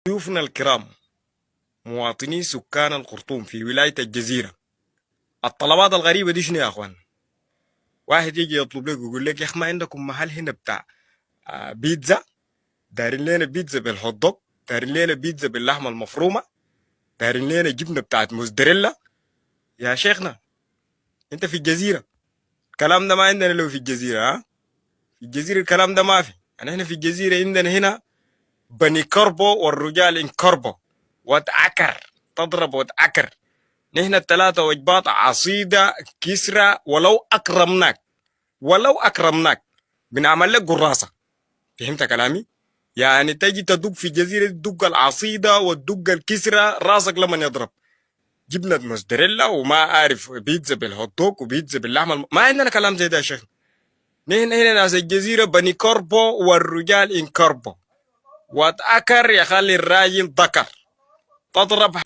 ضيوفنا الكرام مواطني سكان الخرطوم في ولاية الجزيرة، الطلبات الغريبة دي شنو يا اخوان؟ واحد يجي يطلب لك ويقول لك يا اخي ما عندكم محل هنا بتاع بيتزا؟ دارين لنا بيتزا بالهوت دوغ، دارين لنا بيتزا باللحمة المفرومة، دارين لنا جبنة بتاعت موزاريلا. يا شيخنا انت في الجزيرة، الكلام ده ما عندنا لو في الجزيرة. ها، في الجزيرة الكلام ده ما في. يعني احنا في الجزيرة عندنا هنا بني كربو والرجال انكربو واتعكر، تضرب واتعكر. نحن الثلاثة وجبات عصيدة كسرة، ولو أكرمناك ولو أكرمناك بنعمل لك قراصة. فهمت كلامي؟ يعني تجي تدق في جزيرة، تدق العصيدة وتدق الكسرة، راسك لما يضرب. جبنة موزاريلا وما أعرف بيتزا بالهوت دوغ وبيتزا باللحمة ما عندنا كلام زي ده يا شيخ. نحن هنا ناس الجزيرة بني كربو والرجال إن كربو واتأكر يخلي الراجل ذكر. تضرب